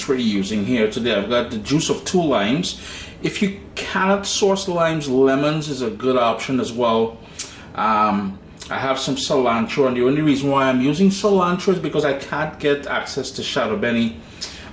ingredients we're using here today. I've got the juice of 2 limes. If you cannot source limes, lemons is a good option as well. I have some cilantro, and the only reason why I'm using cilantro is because I can't get access to shadow benny.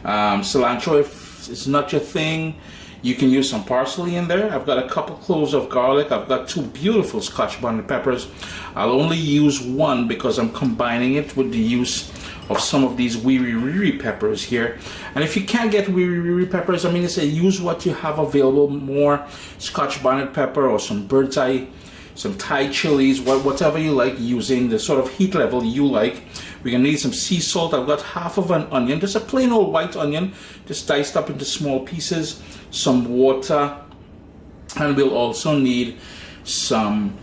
Cilantro, if it's not your thing, you can use some parsley in there. I've got a couple cloves of garlic. I've got 2 beautiful scotch bonnet peppers. I'll only use 1 because I'm combining it with the use of some of these wiri peppers here. And if you can't get wiri peppers, I mean, I say use what you have available, more scotch bonnet pepper or some bird's eye, some Thai chilies, whatever you like, using the sort of heat level you like. We're gonna need some sea salt. I've got half of an onion, just a plain old white onion, just diced up into small pieces, some water, and we'll also need some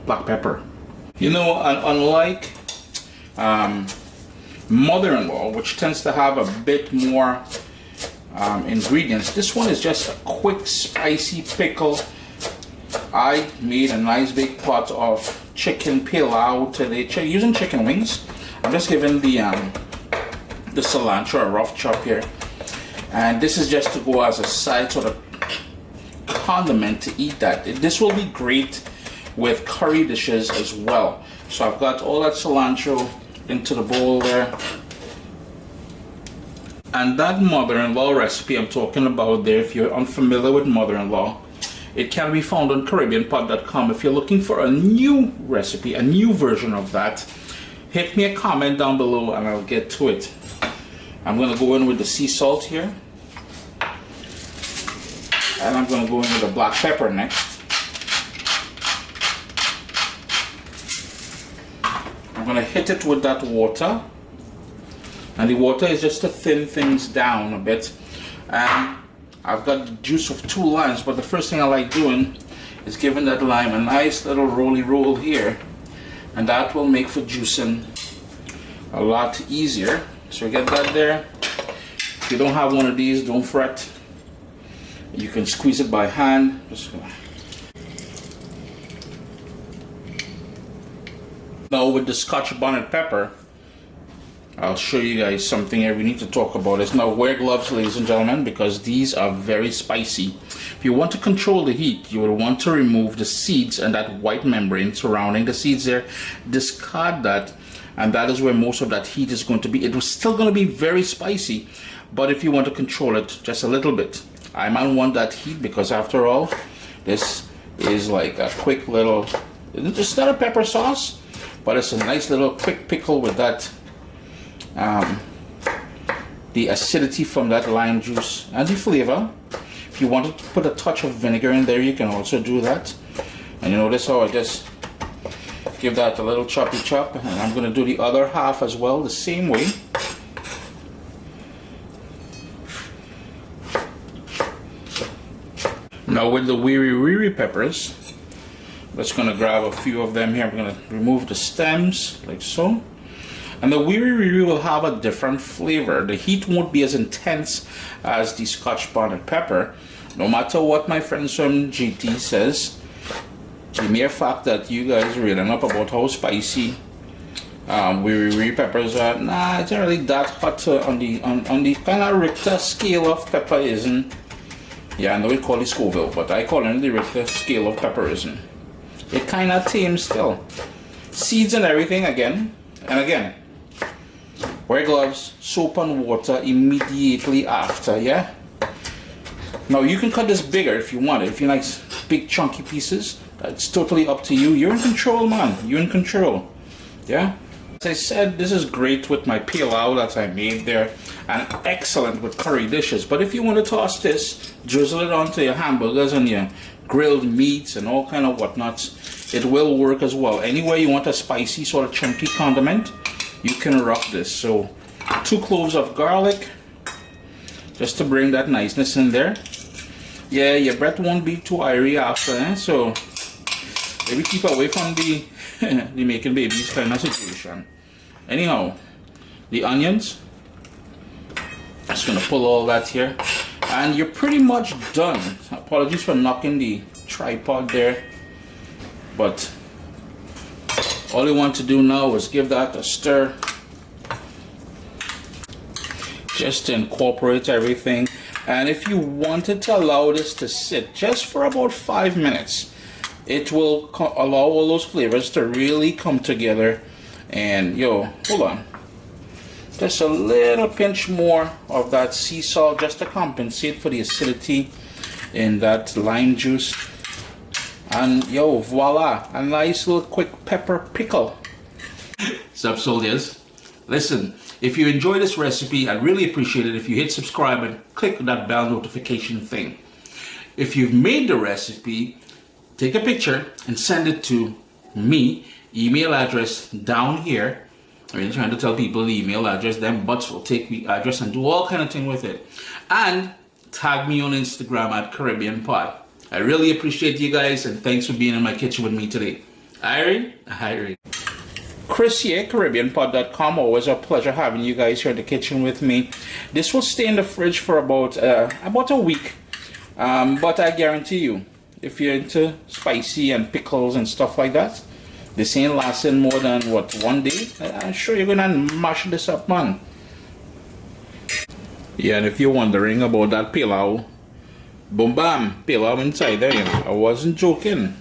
black pepper. You know, unlike mother-in-law, which tends to have a bit more ingredients, this one is just a quick spicy pickle. I made a nice big pot of chicken pelau today, using chicken wings. I'm just giving the cilantro a rough chop here, and this is just to go as a side sort of condiment to eat that. This will be great with curry dishes as well. So I've got all that cilantro into the bowl there, and that mother-in-law recipe I'm talking about there, if you're unfamiliar with mother-in-law, it can be found on caribbeanpot.com. If you're looking for a new recipe, a new version of that, hit me a comment down below and I'll get to it. I'm going to go in with the sea salt here, and I'm going to go in with the black pepper next. I'm going to hit it with that water, and the water is just to thin things down a bit. And I've got the juice of 2 limes, but the first thing I like doing is giving that lime a nice little roll here, and that will make for juicing a lot easier. So get that there. If you don't have one of these, don't fret. You can squeeze it by hand. Now with the scotch bonnet pepper, I'll show you guys something here we need to talk about. It's now wear gloves, ladies and gentlemen, because these are very spicy. If you want to control the heat, you will want to remove the seeds and that white membrane surrounding the seeds there. Discard that, and that is where most of that heat is going to be. It was still going to be very spicy, but if you want to control it just a little bit, I might want that heat, because after all, this is like a quick little, it's not a pepper sauce, but it's a nice little quick pickle with that the acidity from that lime juice and the flavor. If you want to put a touch of vinegar in there, you can also do that. And you notice how I just give that a little choppy chop, and I'm going to do the other half as well the same way. Now with the wiri peppers, I'm just going to grab a few of them here. I'm going to remove the stems like so. And the wiri will have a different flavor. The heat won't be as intense as the scotch bonnet pepper. No matter what my friends from GT says, the mere fact that you guys reading up about how spicy wiri peppers are, nah, it's not really that hot on the kind of Richter scale of pepperism. Yeah, I know we call it Scoville, but I call it the Richter scale of pepperism. It kind of tame still. Seeds and everything again and again. Wear gloves, soap and water immediately after, yeah? Now you can cut this bigger if you want it. If you like big chunky pieces, it's totally up to you. You're in control, man. You're in control, yeah? As I said, this is great with my pilau that I made there, and excellent with curry dishes. But if you want to toss this, drizzle it onto your hamburgers and your grilled meats and all kind of whatnots, it will work as well. Anywhere you want a spicy sort of chunky condiment, you can rock this. So 2 cloves of garlic, just to bring that niceness in there. Yeah, your breath won't be too airy after, so maybe keep away from the the making babies kind of situation. Anyhow, the onions, just gonna pull all that here, and you're pretty much done. Apologies for knocking the tripod there, but all you want to do now is give that a stir. just to incorporate everything. And if you wanted to allow this to sit just for about 5 minutes, it will allow all those flavors to really come together. And yo, hold on, just a little pinch more of that sea salt just to compensate for the acidity in that lime juice. And yo, voila, a nice little quick pepper pickle. Sup soldiers, listen, if you enjoy this recipe, I'd really appreciate it if you hit subscribe and click that bell notification thing. If you've made the recipe, take a picture and send it to me, email address down here. I mean, trying to tell people the email address, them butts will take the address and do all kind of thing with it. And tag me on Instagram at caribbeanpot. I really appreciate you guys, and thanks for being in my kitchen with me today. Irene. Chris here, caribbeanpot.com. Always a pleasure having you guys here in the kitchen with me. This will stay in the fridge for about a week. But I guarantee you, if you're into spicy and pickles and stuff like that, this ain't lasting more than, what, 1 day? I'm sure you're gonna mash this up, man. Yeah, and if you're wondering about that pilau, boom bam, pilau inside there, you know. I wasn't joking.